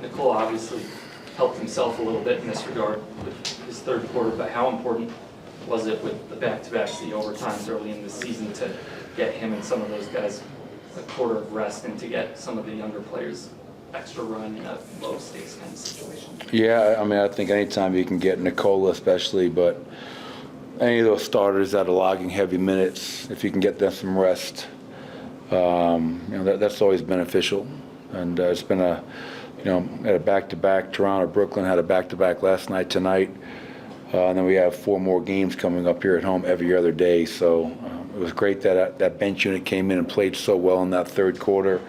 Nicole obviously helped himself a little bit in this regard with his third quarter, but how important was it with the back-to-backs, the overtimes early in the season to get him and some of those guys a quarter of rest and to get some of the younger players extra run in a low-stakes kind of situation? Yeah, I mean, I think anytime you can get Nicola especially, but any of those starters that are logging heavy minutes, if you can get them some rest, that's always beneficial. And it's been had a back-to-back. Toronto, Brooklyn had a back-to-back last night, tonight. And then we have 4 more games coming up here at home every other day. So it was great that that bench unit came in and played so well in that third quarter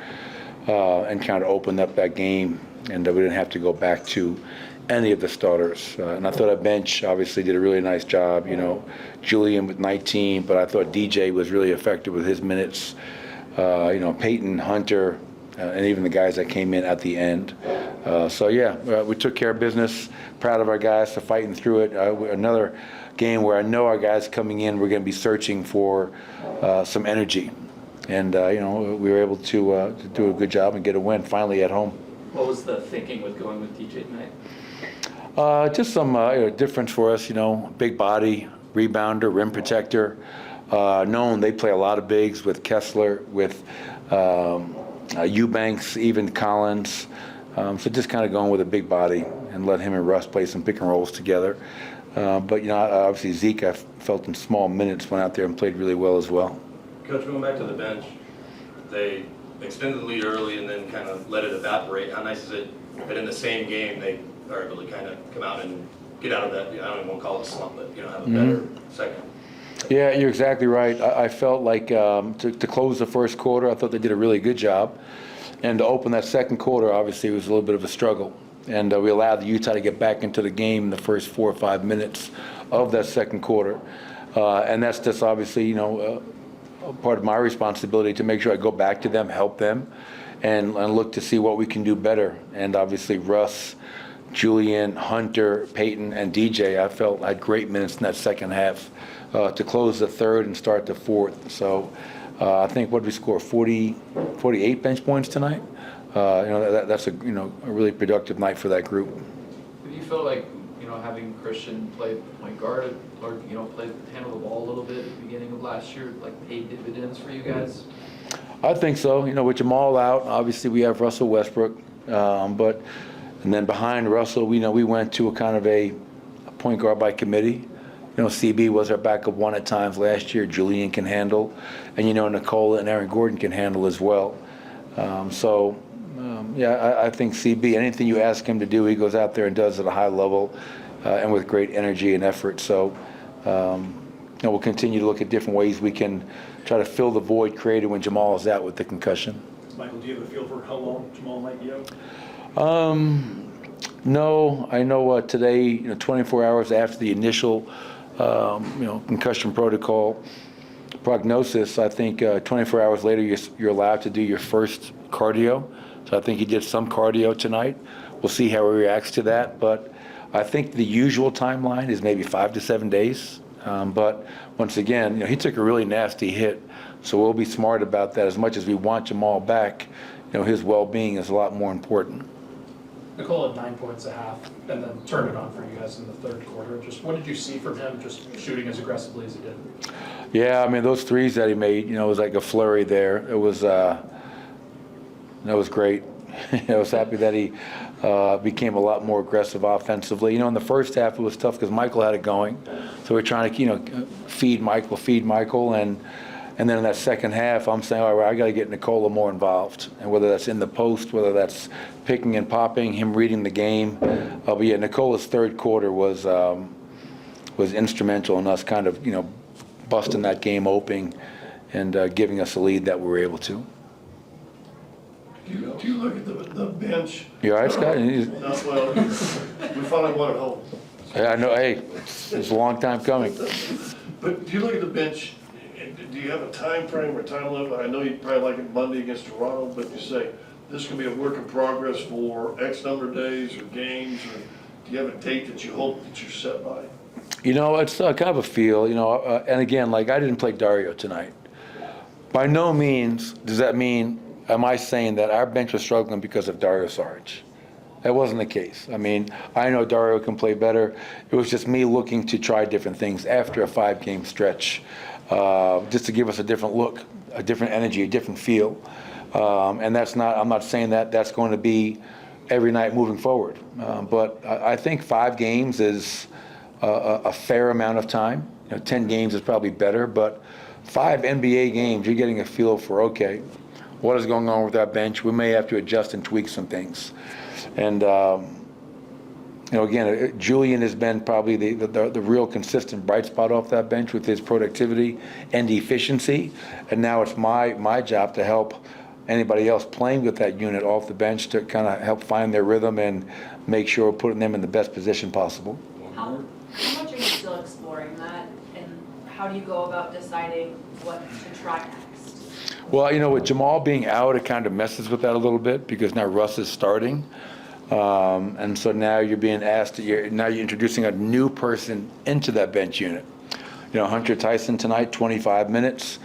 and kind of opened up that game. And we didn't have to go back to any of the starters. And I thought our bench obviously did a really nice job. Julian with 19, but I thought DJ was really effective with his minutes. Peyton, Hunter, and even the guys that came in at the end. We took care of business. Proud of our guys for fighting through it. Another game where I know our guys coming in, we're going to be searching for some energy. And, we were able to do a good job and get a win finally at home. What was the thinking with going with DJ tonight? Just some difference for us, big body, rebounder, rim protector. Known they play a lot of bigs with Kessler, with Eubanks, even Collins. So just kind of going with a big body and let him and Russ play some pick and rolls together. Obviously Zeke, I felt in small minutes, went out there and played really well as well. Coach, going back to the bench, they extended the lead early and then kind of let it evaporate. How nice is it that in the same game they are able to kind of come out and get out of that, I don't even want to call it a slump, but have a better second? Yeah, you're exactly right. I felt like to close the first quarter, I thought they did a really good job. And to open that second quarter, obviously, it was a little bit of a struggle. And we allowed Utah to get back into the game in the first 4 or 5 minutes of that second quarter. And that's just obviously, part of my responsibility to make sure I go back to them, help them, and look to see what we can do better. And obviously, Russ, Julian, Hunter, Peyton, and DJ, I felt had great minutes in that second half to close the third and start the fourth. So I think, what did we score, 48 bench points tonight? That's a really productive night for that group. Do you feel like having Christian play point guard or handle the ball a little bit at the beginning of last year paid dividends for you guys? I think so. With Jamal out, obviously we have Russell Westbrook, and then behind Russell, we went to a kind of a point guard by committee. CB was our backup one at times last year. Julian can handle, and Nicola and Aaron Gordon can handle as well. I think CB, anything you ask him to do, he goes out there and does at a high level and with great energy and effort. So we'll continue to look at different ways we can try to fill the void created when Jamal is out with the concussion. Michael, do you have a feel for how long Jamal might be out? No, I know today, 24 hours after the initial, concussion protocol prognosis, I think 24 hours later you're allowed to do your first cardio. So I think he did some cardio tonight. We'll see how he reacts to that. But I think the usual timeline is maybe 5 to 7 days. But once again, he took a really nasty hit. So we'll be smart about that. As much as we want Jamal back, his well-being is a lot more important. Nicole had 9 points a half and then turned it on for you guys in the third quarter. Just what did you see from him just shooting as aggressively as he did? Yeah, I mean, those threes that he made, it was like a flurry there. It was great. I was happy that he became a lot more aggressive offensively. In the first half it was tough because Michael had it going. So we're trying to, feed Michael. And then in that second half, I'm saying, all right, I got to get Nicola more involved. And whether that's in the post, whether that's picking and popping, him reading the game. But yeah, Nicola's third quarter was instrumental in us kind of, busting that game open and giving us a lead that we were able to. Do you look at the bench? You all right, Scott? Well, we finally won at home. Yeah, I know. Hey, it's a long time coming. But do you look at the bench, do you have a time frame or time limit? I know you'd probably like it Monday against Toronto, but you say this can be a work in progress for X number of days or games, or do you have a date that you hope that you're set by? It's kind of a feel, and again, I didn't play Dario tonight. By no means does that mean, am I saying that our bench was struggling because of Dario Saric. That wasn't the case. I mean, I know Dario can play better. It was just me looking to try different things after a 5-game stretch, just to give us a different look, a different energy, a different feel. And that's not, I'm not saying that that's going to be every night moving forward. But I think 5 games is a fair amount of time. 10 games is probably better, but 5 NBA games, you're getting a feel for, okay, what is going on with our bench? We may have to adjust and tweak some things. And, again, Julian has been probably the real consistent bright spot off that bench with his productivity and efficiency. And now it's my job to help anybody else playing with that unit off the bench to kind of help find their rhythm and make sure we're putting them in the best position possible. How much are you still exploring that, and how do you go about deciding what to try next? Well, with Jamal being out, it kind of messes with that a little bit because now Russ is starting. And so now you're being asked, now you're introducing a new person into that bench unit. Hunter Tyson tonight, 25 minutes,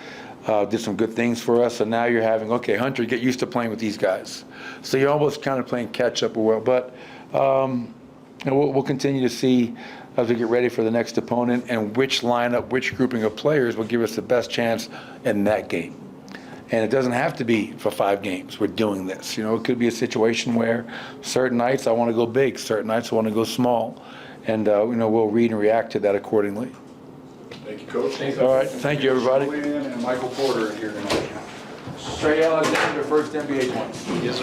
did some good things for us. So now you're having, okay, Hunter, get used to playing with these guys. So you're almost kind of playing catch up, but we'll continue to see as we get ready for the next opponent and which lineup, which grouping of players will give us the best chance in that game. And it doesn't have to be for 5 games. We're doing this. It could be a situation where certain nights I want to go big, certain nights I want to go small, and we'll read and react to that accordingly. Thank you, Coach. All right, thank you, everybody. Julian and Michael Porter are here tonight. Trey Alexander, first NBA points. Yes, sir.